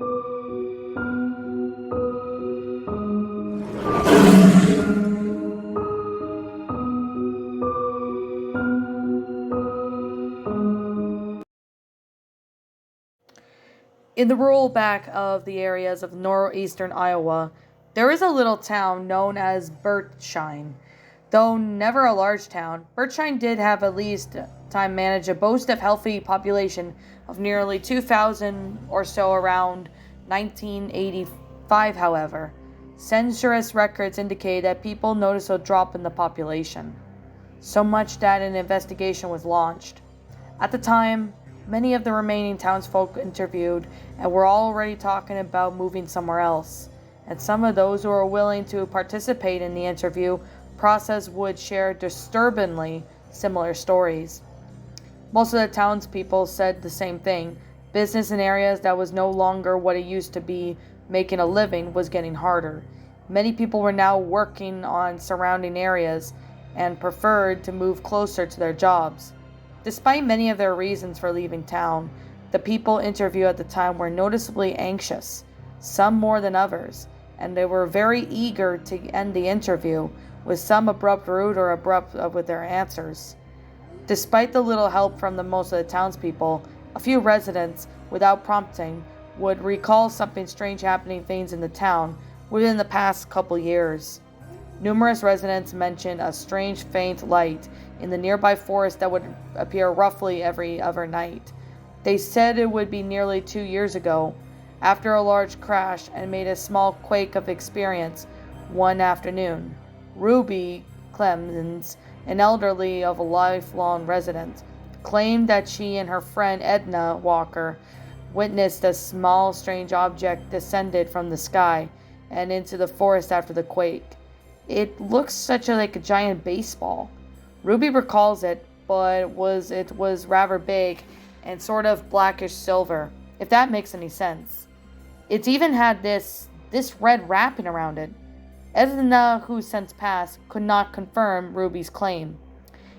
In the rural back of the areas of northeastern Iowa, there is a little town known as Bertshine. Though never a large town, Bertshine did have at least time manage a boast of healthy population of nearly 2,000 or so around 1985, however. Census records indicate that people noticed a drop in the population, so much that an investigation was launched. At the time, many of the remaining townsfolk interviewed and were already talking about moving somewhere else, and some of those who were willing to participate in the interview process would share disturbingly similar stories. Most of the townspeople said the same thing. Business in areas that was no longer what it used to be, making a living, was getting harder. Many people were now working on surrounding areas and preferred to move closer to their jobs. Despite many of their reasons for leaving town, the people interviewed at the time were noticeably anxious, some more than others, and they were very eager to end the interview, with some rude or abrupt with their answers. Despite the little help from most of the townspeople, a few residents, without prompting, would recall something strange happening things in the town within the past couple years. Numerous residents mentioned a strange faint light in the nearby forest that would appear roughly every other night. They said it would be nearly 2 years ago, after a large crash, and made a small quake of experience one afternoon. Ruby Clemens, an elderly of a lifelong resident, claimed that she and her friend Edna Walker witnessed a small strange object descended from the sky and into the forest after the quake. It looks like a giant baseball. Ruby recalls it, but it was rather big and sort of blackish silver, if that makes any sense. It's even had this red wrapping around it. Edna, who since passed, could not confirm Ruby's claim.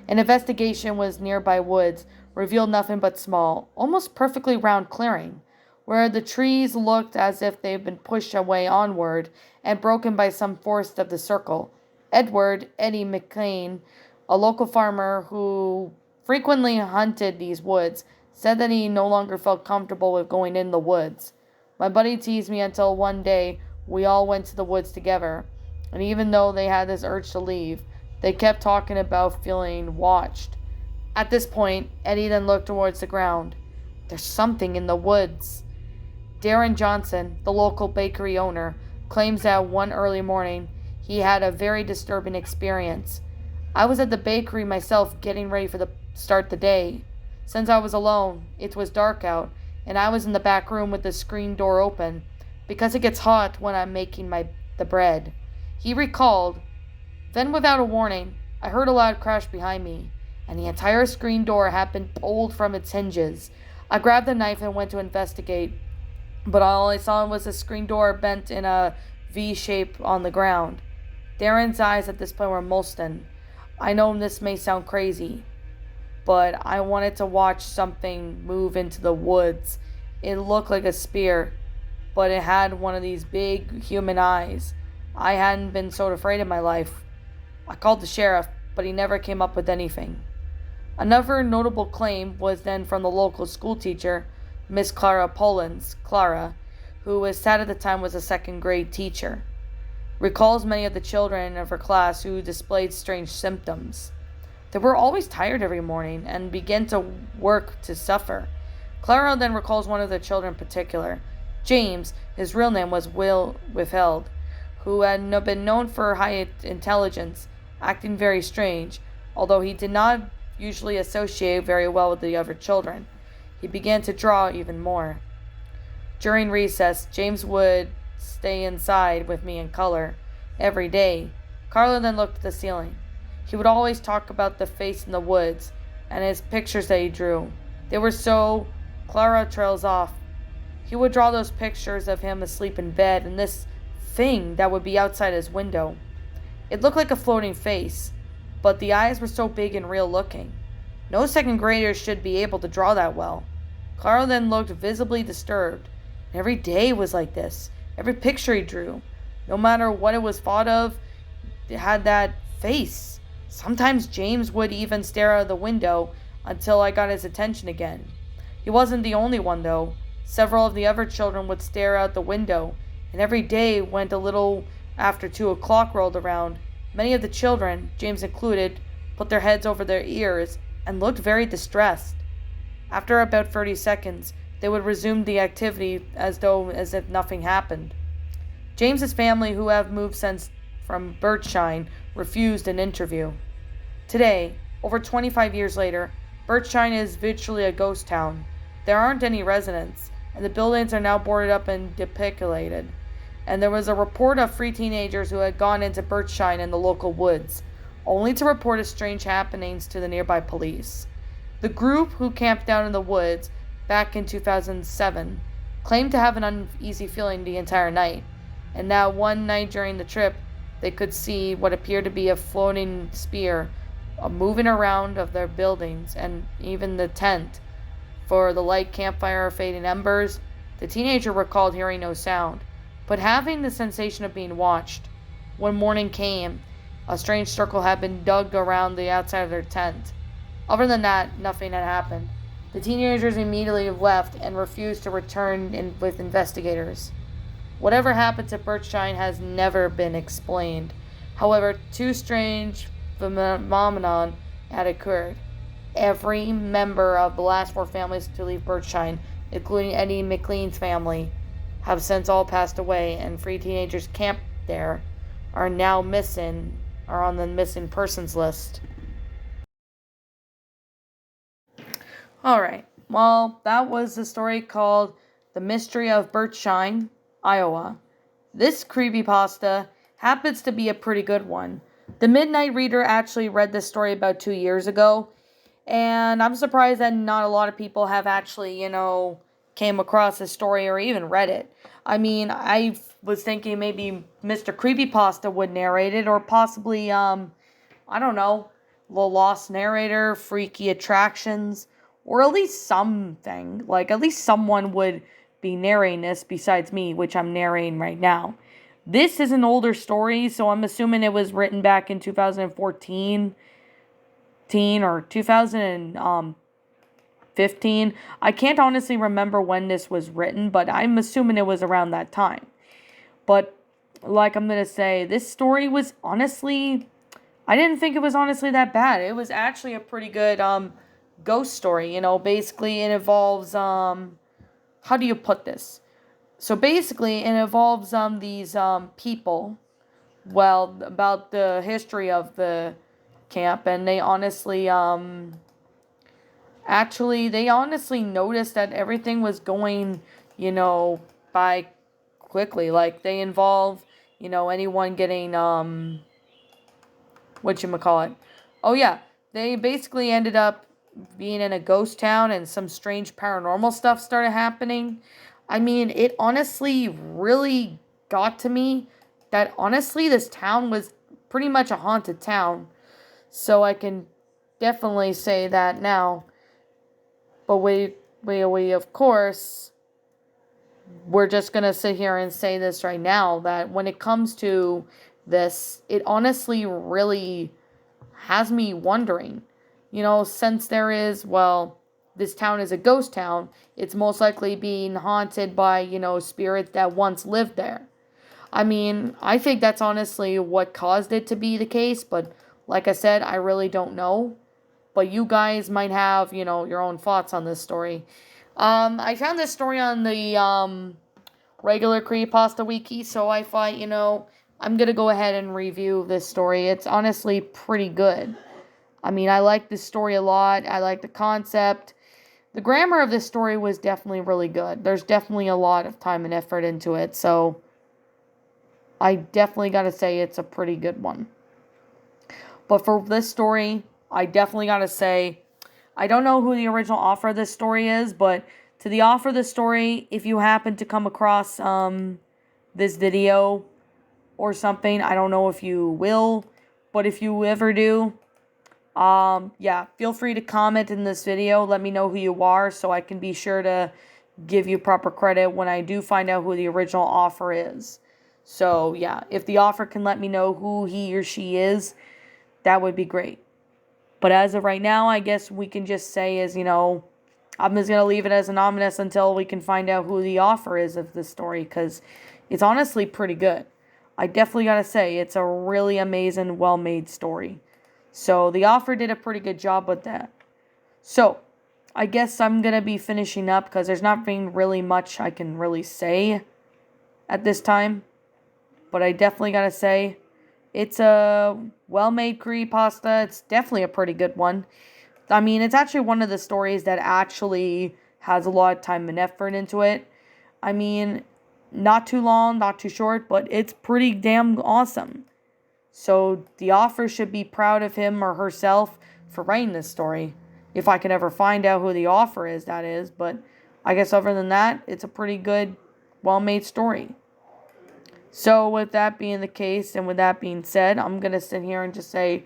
An investigation was nearby woods revealed nothing but small, almost perfectly round clearing, where the trees looked as if they had been pushed away onward and broken by some force of the circle. Eddie McLean, a local farmer who frequently hunted these woods, said that he no longer felt comfortable with going in the woods. My buddy teased me until one day we all went to the woods together, and even though they had this urge to leave, they kept talking about feeling watched. At this point, Eddie then looked towards the ground. There's something in the woods. Darren Johnson, the local bakery owner, claims that one early morning he had a very disturbing experience. I was at the bakery myself getting ready for the start the day. Since I was alone, it was dark out, and I was in the back room with the screen door open, because it gets hot when I'm making the bread. He recalled, then without a warning, I heard a loud crash behind me, and the entire screen door had been pulled from its hinges. I grabbed the knife and went to investigate, but all I saw was the screen door bent in a V shape on the ground. Darren's eyes at this point were molten. I know this may sound crazy, but I wanted to watch something move into the woods. It looked like a spear, but it had one of these big human eyes. I hadn't been so afraid in my life. I called the sheriff, but he never came up with anything. Another notable claim was then from the local school teacher, Miss Clara Polans, who was sad at the time was a second grade teacher. Recalls many of the children of her class who displayed strange symptoms. They were always tired every morning and began to work to suffer. Clara then recalls one of the children in particular, James, his real name was Will withheld, who had been known for high intelligence, acting very strange, although he did not usually associate very well with the other children. He began to draw even more. During recess, James would stay inside with me and color every day. Carla then looked at the ceiling. He would always talk about the face in the woods and his pictures that he drew. They were so... Clara trails off. He would draw those pictures of him asleep in bed and this thing that would be outside his window. It looked like a floating face, but the eyes were so big and real looking. No second graders should be able to draw that well. Clara then looked visibly disturbed. Every day was like this. Every picture he drew, no matter what it was thought of, it had that face. Sometimes James would even stare out of the window until I got his attention again. He wasn't the only one, though. Several of the other children would stare out the window, and every day went a little after 2 o'clock rolled around. Many of the children, James included, put their heads over their ears and looked very distressed. After about 30 seconds, they would resume the activity as if nothing happened. James's family, who have moved since from Bertshine, refused an interview. Today, over 25 years later, Bertshine is virtually a ghost town. There aren't any residents, and the buildings are now boarded up and depiculated. And there was a report of 3 teenagers who had gone into Bertshine in the local woods, only to report strange happenings to the nearby police. The group, who camped down in the woods back in 2007, claimed to have an uneasy feeling the entire night, and now one night during the trip, they could see what appeared to be a floating spear moving around of their buildings and even the tent. For the light campfire of fading embers, the teenager recalled hearing no sound, but having the sensation of being watched. When morning came, a strange circle had been dug around the outside of their tent. Other than that, nothing had happened. The teenagers immediately left and refused to return with investigators. Whatever happened to Bertshine has never been explained. However, 2 strange phenomenon had occurred. Every member of the last 4 families to leave Bertshine, including Eddie McLean's family, have since all passed away, and 3 teenagers camped there are now missing, are on the missing persons list. Alright, well, that was the story called The Mystery of Bertshine, Iowa. This creepypasta happens to be a pretty good one. The Midnight Reader actually read this story about 2 years ago, and I'm surprised that not a lot of people have actually, came across this story or even read it. I mean, I was thinking maybe Mr. Creepypasta would narrate it, or possibly, I don't know, the Lost Narrator, Freaky Attractions, or at least something. Like, at least someone would be narrating this besides me, which I'm narrating right now. This is an older story, so I'm assuming it was written back in 2014 or 2015. I can't honestly remember when this was written, but I'm assuming it was around that time. But like I'm going to say, this story was honestly, I didn't think it was honestly that bad. It was actually a pretty good ghost story. Basically it involves, how do you put this? So basically, it involves these people, about the history of the camp, and they honestly noticed that everything was going, by quickly. Like, they involve, anyone getting, whatchamacallit. Oh yeah, they basically ended up being in a ghost town, and some strange paranormal stuff started happening. I mean, it honestly really got to me that honestly this town was pretty much a haunted town. So I can definitely say that now. But we of course, we're just going to sit here and say this right now, that when it comes to this, it honestly really has me wondering, since there is, this town is a ghost town, it's most likely being haunted by, spirits that once lived there. I mean, I think that's honestly what caused it to be the case, but like I said, I really don't know. But you guys might have, your own thoughts on this story. I found this story on the regular Creepypasta Wiki, so I thought, I'm going to go ahead and review this story. It's honestly pretty good. I mean, I like this story a lot. I like the concept. The grammar of this story was definitely really good. There's definitely a lot of time and effort into it, so I definitely got to say it's a pretty good one. But for this story, I definitely got to say, I don't know who the original author of this story is, but to the author of this story, if you happen to come across this video or something, I don't know if you will, but if you ever do, feel free to comment in this video. Let me know who you are so I can be sure to, give you proper credit when I do find out who the original author is. So yeah, if the author can let me know who he or she is, that would be great. But as of right now, I guess we can just say is, I'm just going to leave it as anonymous until we can find out who the author is of this story, because it's honestly pretty good. I definitely got to say, it's a really amazing, well-made story. So the author did a pretty good job with that. So I guess I'm going to be finishing up because there's not being really much I can really say at this time. But I definitely got to say, it's a well-made creepypasta. It's definitely a pretty good one. I mean, it's actually one of the stories that actually has a lot of time and effort into it. I mean, not too long, not too short, but it's pretty damn awesome. So the author should be proud of him or herself for writing this story. If I can ever find out who the author is, that is. But I guess other than that, it's a pretty good, well-made story. So with that being the case, and with that being said, I'm going to sit here and just say,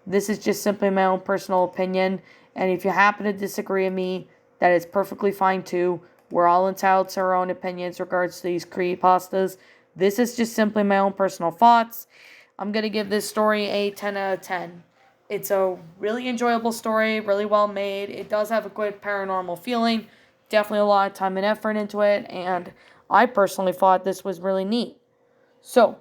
this is just simply my own personal opinion. And if you happen to disagree with me, that is perfectly fine too. We're all entitled to our own opinions regards to these creepypastas. This is just simply my own personal thoughts. I'm going to give this story a 10 out of 10. It's a really enjoyable story, really well made. It does have a good paranormal feeling. Definitely a lot of time and effort into it. And I personally thought this was really neat. So,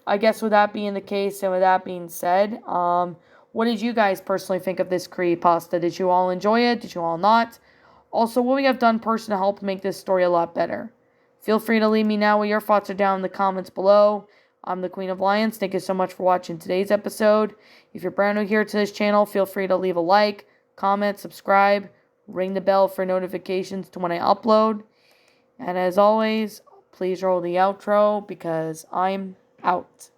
I guess with that being the case and with that being said, what did you guys personally think of this creepypasta? Did you all enjoy it? Did you all not? Also, what we have done personally to help make this story a lot better? Feel free to leave me now what your thoughts are down in the comments below. I'm the Queen of Lions. Thank you so much for watching today's episode. If you're brand new here to this channel, feel free to leave a like, comment, subscribe, ring the bell for notifications to when I upload. And as always, please roll the outro because I'm out.